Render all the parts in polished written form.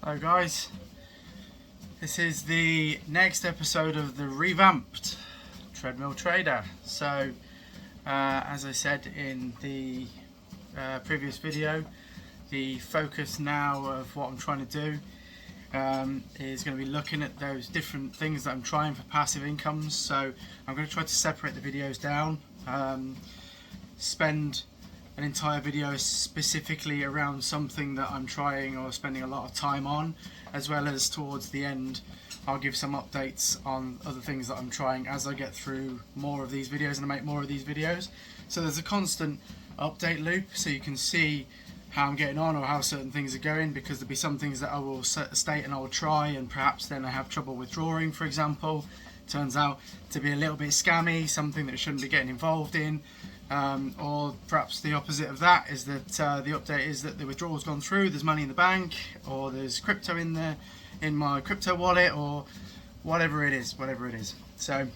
Hello guys, this is the next episode of the revamped Treadmill Trader. So as I said in the previous video, the focus now of what I'm trying to do is going to be looking at those different things that I'm trying for passive incomes. So I'm going to try to separate the videos down, spend an entire video specifically around something that I'm trying or spending a lot of time on, as well as towards the end I'll give some updates on other things that I'm trying as I get through more of these videos and I make more of these videos. So there's a constant update loop, so you can see how I'm getting on or how certain things are going, because there'll be some things that I will state and I will try, and perhaps then I have trouble withdrawing, for example. Turns out to be a little bit scammy, something that I shouldn't be getting involved in. Or perhaps the opposite of that is that the update is that the withdrawal's gone through, there's money in the bank, or there's crypto in there, in my crypto wallet, or whatever it is. So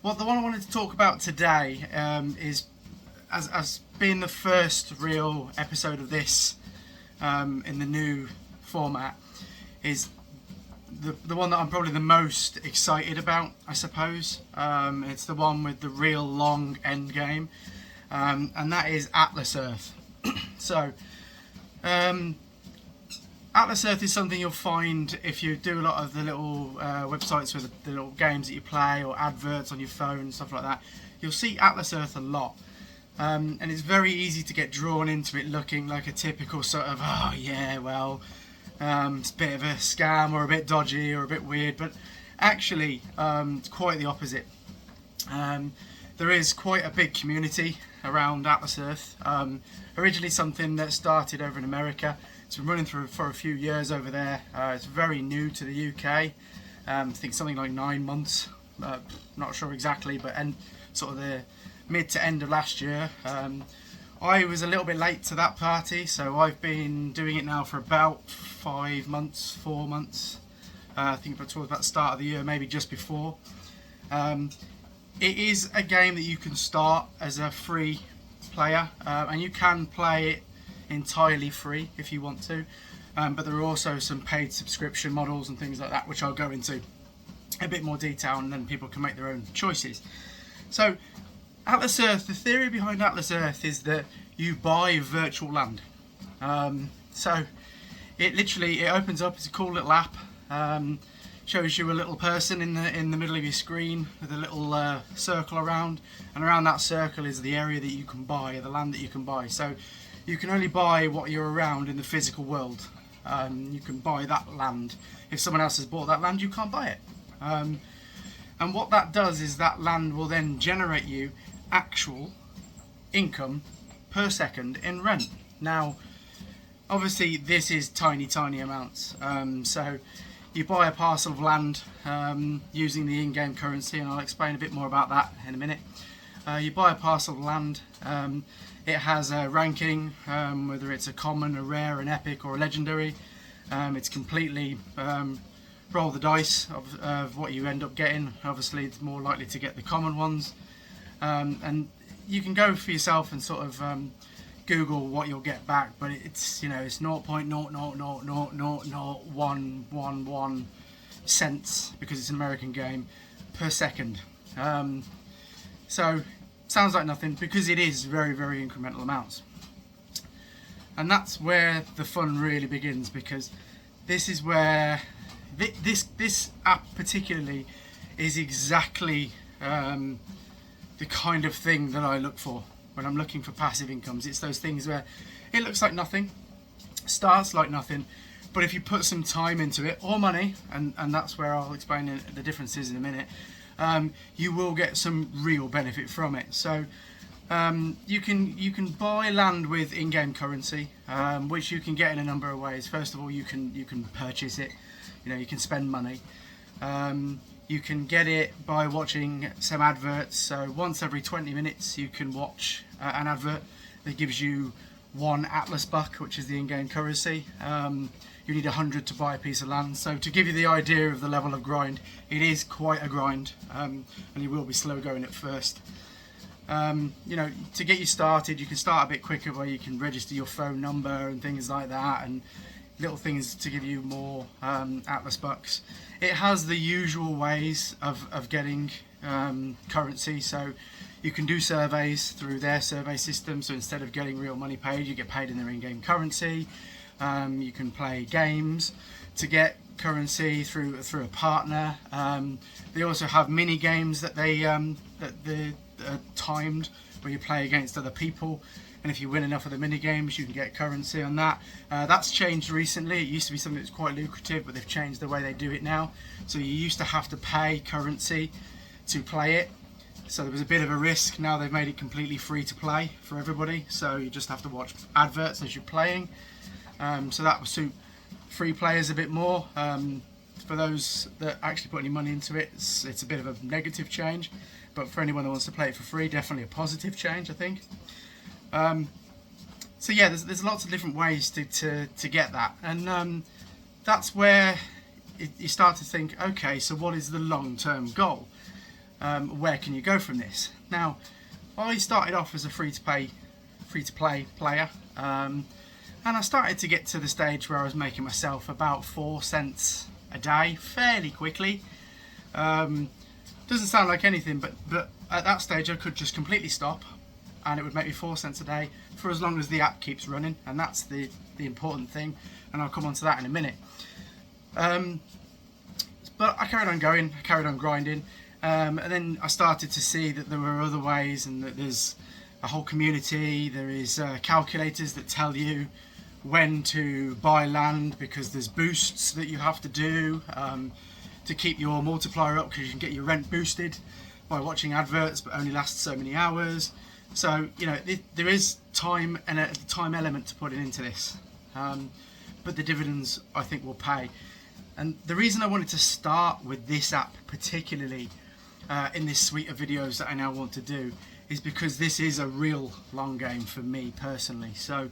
the one I wanted to talk about today is, as being the first real episode of this in the new format, is the one that I'm probably the most excited about, I suppose. It's the one with the real long end game, and that is Atlas Earth. So Atlas Earth is something you'll find if you do a lot of the little websites with the little games that you play or adverts on your phone and stuff like that. You'll see Atlas Earth a lot, and it's very easy to get drawn into it looking like a typical sort of, oh yeah, well, it's a bit of a scam or a bit dodgy or a bit weird, but actually it's quite the opposite. There is quite a big community around Atlas Earth. Originally something that started over in America. It's been running for a few years over there. It's very new to the UK. I think something like 9 months, not sure exactly, but sort of the mid to end of last year. I was a little bit late to that party, so I've been doing it now for about 4 months. I think towards about the start of the year, maybe just before. It is a game that you can start as a free player, and you can play it entirely free if you want to, but there are also some paid subscription models and things like that, which I'll go into a bit more detail, and then people can make their own choices. So Atlas Earth, the theory behind Atlas Earth is that you buy virtual land. So it opens up, it's a cool little app, shows you a little person in the middle of your screen with a little circle around, and around that circle is the area that you can buy, the land that you can buy. So you can only buy what you're around in the physical world. You can buy that land. If someone else has bought that land, you can't buy it. And what that does is that land will then generate you actual income per second in rent. Now, obviously this is tiny amounts. So you buy a parcel of land using the in-game currency, and I'll explain a bit more about that in a minute. You buy a parcel of land. It has a ranking, whether it's a common, a rare, an epic, or a legendary. It's completely roll the dice of what you end up getting. Obviously it's more likely to get the common ones, and you can go for yourself and sort of Google what you'll get back, but it's 0.000000111 cents, because it's an American game, per second. So sounds like nothing, because it is very incremental amounts, and that's where the fun really begins, because this is where this app particularly is exactly the kind of thing that I look for when I'm looking for passive incomes. It's those things where it looks like nothing, starts like nothing, but if you put some time into it, or money, and that's where I'll explain the differences in a minute, you will get some real benefit from it. So you can buy land with in-game currency, which you can get in a number of ways. First of all, you can purchase it. You can spend money. You can get it by watching some adverts. So once every 20 minutes you can watch an advert that gives you 1 Atlas buck, which is the in-game currency. You need 100 to buy a piece of land. So to give you the idea of the level of grind, it is quite a grind, and you will be slow going at first. To get you started, you can start a bit quicker, where you can register your phone number and things like that, and little things to give you more Atlas bucks. It has the usual ways of getting currency, so you can do surveys through their survey system, so instead of getting real money paid, you get paid in their in-game currency. You can play games to get currency through a partner. They also have mini games that they timed, where you play against other people, and if you win enough of the mini games, you can get currency on that. That's changed recently. It used to be something that's quite lucrative, but they've changed the way they do it now. So you used to have to pay currency to play it, so there was a bit of a risk. Now they've made it completely free to play for everybody, so you just have to watch adverts as you're playing. So that will suit free players a bit more. For those that actually put any money into it, it's a bit of a negative change, but for anyone that wants to play it for free, definitely a positive change, I think. So yeah, there's lots of different ways to get that, and that's where you start to think, okay, so what is the long-term goal? Where can you go from this? Now, I started off as a free-to-play player, and I started to get to the stage where I was making myself about 4 cents a day fairly quickly. Doesn't sound like anything, but at that stage I could just completely stop, and it would make me 4 cents a day for as long as the app keeps running, and that's the important thing, and I'll come on to that in a minute. But I carried on going, I carried on grinding, and then I started to see that there were other ways, and that there's a whole community. There is calculators that tell you when to buy land, because there's boosts that you have to do to keep your multiplier up, because you can get your rent boosted by watching adverts, but only lasts so many hours. So you know, there is time and a time element to putting into this, but the dividends I think will pay. And the reason I wanted to start with this app particularly in this suite of videos that I now want to do is because this is a real long game for me personally. So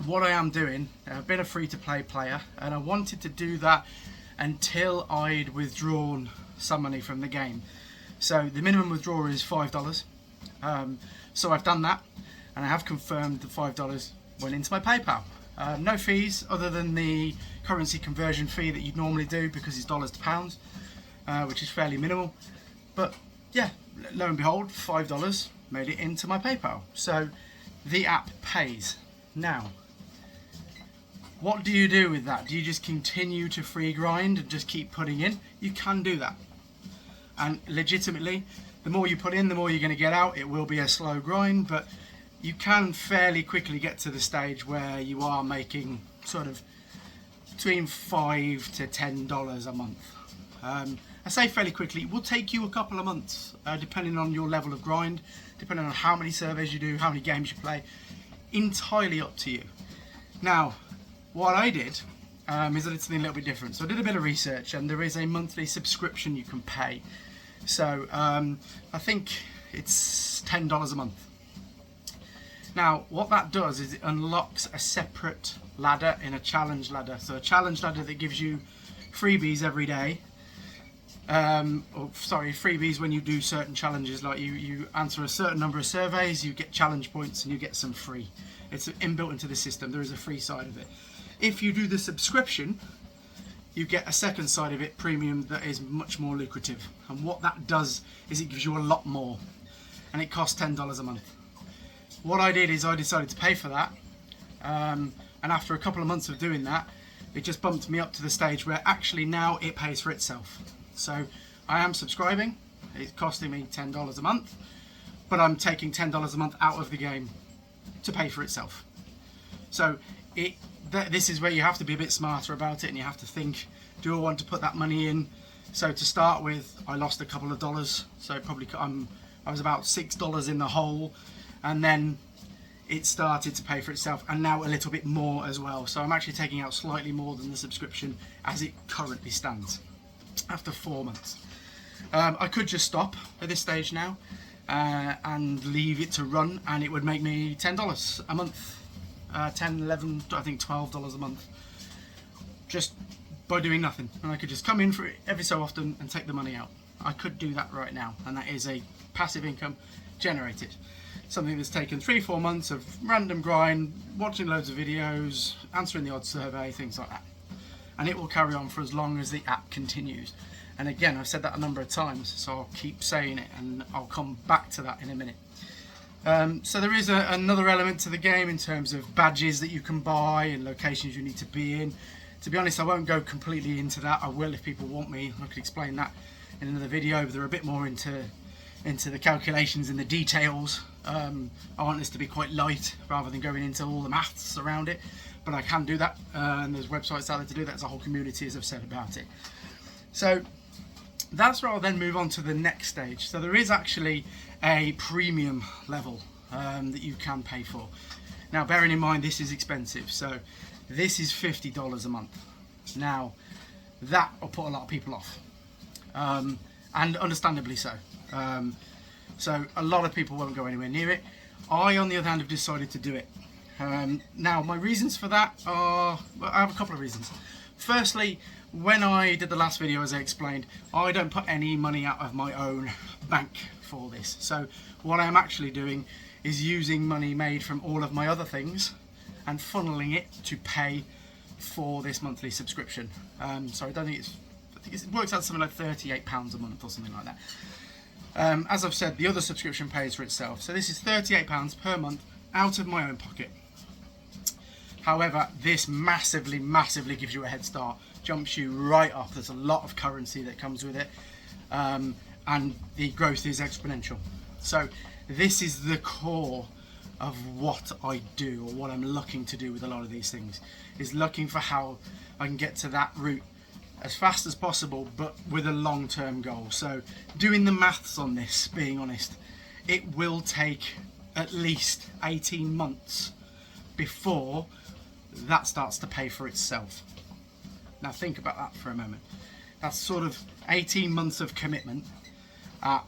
what I am doing, I've been a free-to-play player, and I wanted to do that until I'd withdrawn some money from the game. So the minimum withdrawal is $5. So I've done that, and I have confirmed the $5 went into my PayPal. No fees other than the currency conversion fee that you'd normally do, because it's dollars to pounds, which is fairly minimal. But yeah, lo and behold, $5 made it into my PayPal. So the app pays. Now, what do you do with that? Do you just continue to free grind and just keep putting in? You can do that. And legitimately, the more you put in, the more you're going to get out. It will be a slow grind, but you can fairly quickly get to the stage where you are making sort of between $5 to $10 a month. I say fairly quickly. It will take you a couple of months, depending on your level of grind, depending on how many surveys you do, how many games you play. Entirely up to you. Now, what I did is I did something a little bit different. So I did a bit of research, and there is a monthly subscription you can pay. So I think it's $10 a month. Now, what that does is it unlocks a separate ladder in a challenge ladder. So a challenge ladder that gives you freebies every day. Freebies when you do certain challenges, like you answer a certain number of surveys, you get challenge points and you get some free. It's inbuilt into the system. There is a free side of it. If you do the subscription, you get a second side of it, premium, that is much more lucrative. And what that does is it gives you a lot more, and it costs $10 a month. What I did is I decided to pay for that, and after a couple of months of doing that, it just bumped me up to the stage where actually now it pays for itself. So I am subscribing. It's costing me $10 a month, but I'm taking $10 a month out of the game to pay for itself. So this is where you have to be a bit smarter about it, and you have to think, do I want to put that money in? So to start with, I lost a couple of dollars, so probably I was about $6 in the hole, and then it started to pay for itself, and now a little bit more as well. So I'm actually taking out slightly more than the subscription as it currently stands after 4 months. I could just stop at this stage now and leave it to run, and it would make me $10 a month. 10, 11, I think $12 a month, just by doing nothing. And I could just come in for it every so often and take the money out. I could do that right now, and that is a passive income generated. something that's taken 3-4 months of random grind, watching loads of videos, answering the odd survey, things like that. And it will carry on for as long as the app continues. And again, I've said that a number of times, so I'll keep saying it, and I'll come back to that in a minute. So there is another element to the game in terms of badges that you can buy and locations you need to be in. To be honest, I won't go completely into that. I will if people want me. I could explain that in another video, but they're a bit more into the calculations and the details. I want this to be quite light rather than going into all the maths around it, but I can do that, and there's websites out there to do that. There's a whole community, as I've said, about it. So that's where I'll then move on to the next stage. So there is actually a premium level that you can pay for. Now, bearing in mind this is expensive, so this is $50 a month. Now, that will put a lot of people off, and understandably so. So a lot of people won't go anywhere near it. I, on the other hand, have decided to do it. Now, my reasons for that are, well, I have a couple of reasons. Firstly, when I did the last video, as I explained, I don't put any money out of my own bank for this. So what I'm actually doing is using money made from all of my other things and funneling it to pay for this monthly subscription. So I think it works out something like £38 a month or something like that. As I've said, the other subscription pays for itself. So this is £38 per month out of my own pocket. However, this massively gives you a head start, jumps you right up. There's a lot of currency that comes with it, and the growth is exponential. So this is the core of what I do, or what I'm looking to do with a lot of these things, is looking for how I can get to that route as fast as possible, but with a long-term goal. So doing the maths on this, being honest, it will take at least 18 months before that starts to pay for itself. Now think about that for a moment. That's sort of 18 months of commitment at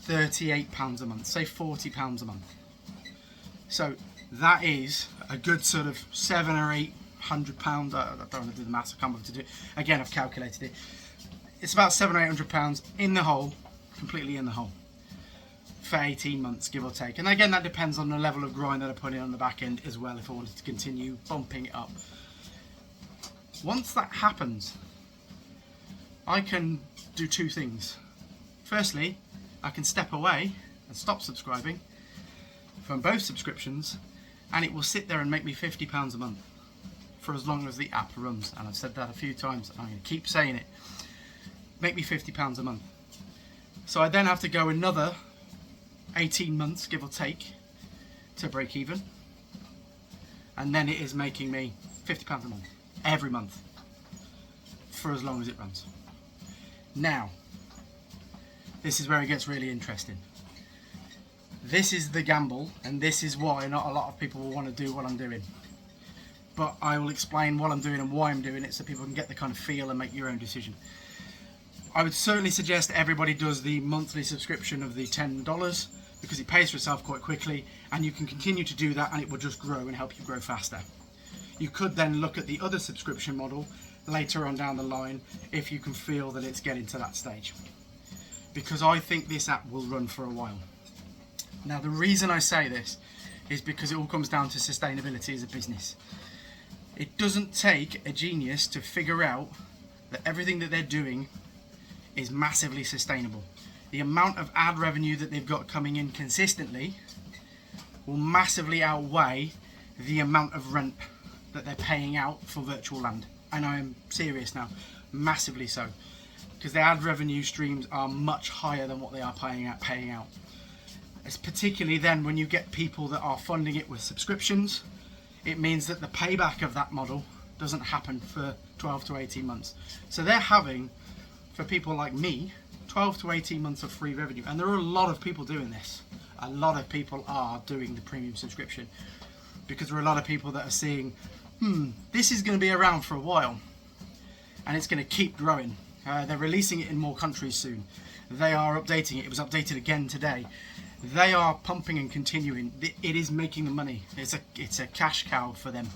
£38 a month, say £40 a month. So that is a good sort of £700 or £800. I don't want to do the maths, I can't bother to do it. Again, I've calculated it. It's about £700 or £800 in the hole, completely in the hole, for 18 months, give or take. And again, that depends on the level of grind that I put in on the back end as well, if I wanted to continue bumping it up. Once that happens, I can do two things. Firstly, I can step away and stop subscribing from both subscriptions, and it will sit there and make me £50 a month for as long as the app runs. And I've said that a few times, and I'm going to keep saying it. Make me £50 a month. So I then have to go another 18 months, give or take, to break even, and then it is making me £50 a month every month for as long as it runs. Now, this is where it gets really interesting. This is the gamble, and this is why not a lot of people will want to do what I'm doing. But I will explain what I'm doing and why I'm doing it, so people can get the kind of feel and make your own decision. I would certainly suggest everybody does the monthly subscription of the $10, because it pays for itself quite quickly, and you can continue to do that and it will just grow and help you grow faster. You could then look at the other subscription model later on down the line if you can feel that it's getting to that stage, because I think this app will run for a while. Now, the reason I say this is because it all comes down to sustainability as a business. It doesn't take a genius to figure out that everything that they're doing is massively sustainable. The amount of ad revenue that they've got coming in consistently will massively outweigh the amount of rent that they're paying out for virtual land. And I am serious now, massively so, because the ad revenue streams are much higher than what they are paying out. It's particularly then when you get people that are funding it with subscriptions, it means that the payback of that model doesn't happen for 12 to 18 months. So they're having, for people like me, 12 to 18 months of free revenue. And there are a lot of people doing this. A lot of people are doing the premium subscription, because there are a lot of people that are seeing, this is going to be around for a while and it's going to keep growing. They're releasing it in more countries soon. They are updating it. It was updated again today. They are pumping and continuing. It is making the money. It's a cash cow for them.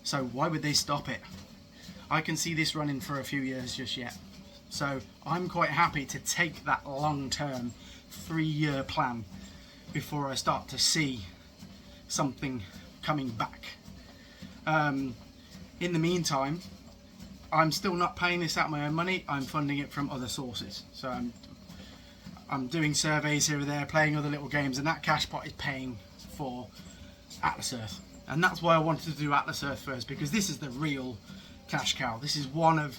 So why would they stop it? I can see this running for a few years just yet. So I'm quite happy to take that long-term 3-year plan before I start to see something coming back. In the meantime, I'm still not paying this out of my own money. I'm funding it from other sources. So I'm doing surveys here or there, playing other little games, and that cash pot is paying for Atlas Earth. And that's why I wanted to do Atlas Earth first, because this is the real cash cow. This is one of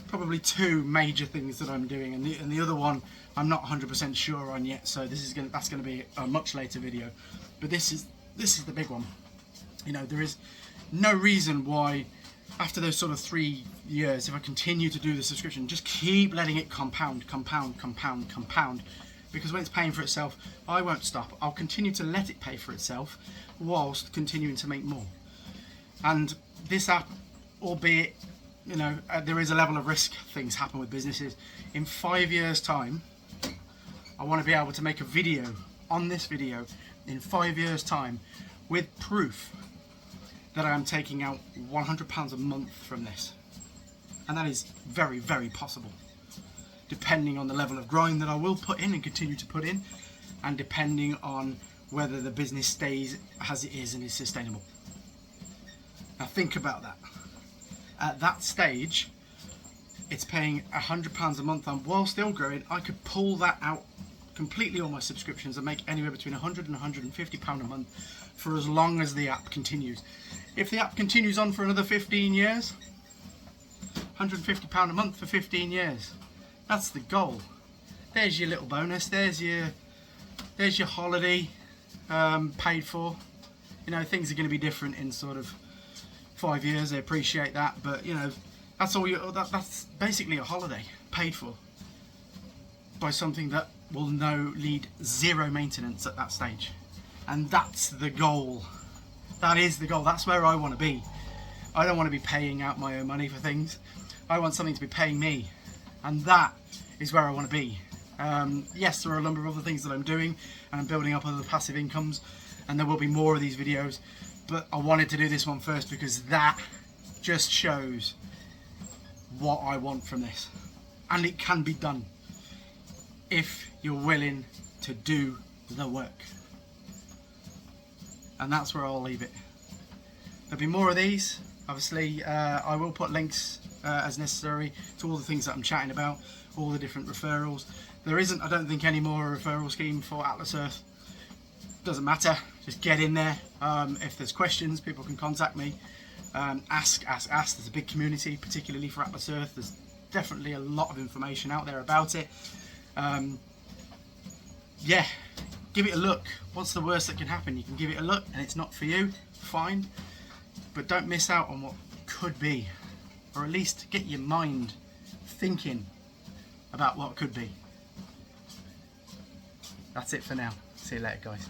probably two major things that I'm doing, and the other one I'm not 100% sure on yet. So that's going to be a much later video. But this is the big one. You know, there is no reason why, after those sort of 3 years, if I continue to do the subscription, just keep letting it compound, because when it's paying for itself, I won't stop. I'll continue to let it pay for itself whilst continuing to make more. And this app, albeit, you know, there is a level of risk, things happen with businesses. In 5 years' time, I want to be able to make a video on this video in 5 years' time with proof that I am taking out £100 a month from this. And that is very, very possible, depending on the level of growing that I will put in and continue to put in, and depending on whether the business stays as it is and is sustainable. Now think about that. At that stage, it's paying £100 a month, and while still growing, I could pull that out completely on my subscriptions and make anywhere between £100 and £150 a month for as long as the app continues. If the app continues on for another 15 years, £150 a month for 15 years. That's the goal. There's your little bonus. There's your holiday paid for. You know, things are going to be different in sort of 5 years. I appreciate that, but you know, that's all. That's basically a holiday paid for by something that will need zero maintenance at that stage, and that's the goal. That is the goal. That's where I want to be. I don't want to be paying out my own money for things. I want something to be paying me, and that is where I want to be. Yes, there are a number of other things that I'm doing, and I'm building up other passive incomes, and there will be more of these videos, but I wanted to do this one first because that just shows what I want from this, and it can be done if you're willing to do the work. And that's where I'll leave it. There'll be more of these. Obviously, I will put links as necessary to all the things that I'm chatting about, all the different referrals. There isn't, I don't think, any more referral scheme for Atlas Earth. Doesn't matter, just get in there. If there's questions, people can contact me. Ask. There's a big community, particularly for Atlas Earth. There's definitely a lot of information out there about it. Yeah, give it a look. What's the worst that can happen? You can give it a look and it's not for you, fine. But don't miss out on what could be, or at least get your mind thinking about what could be. That's it for now. See you later, guys.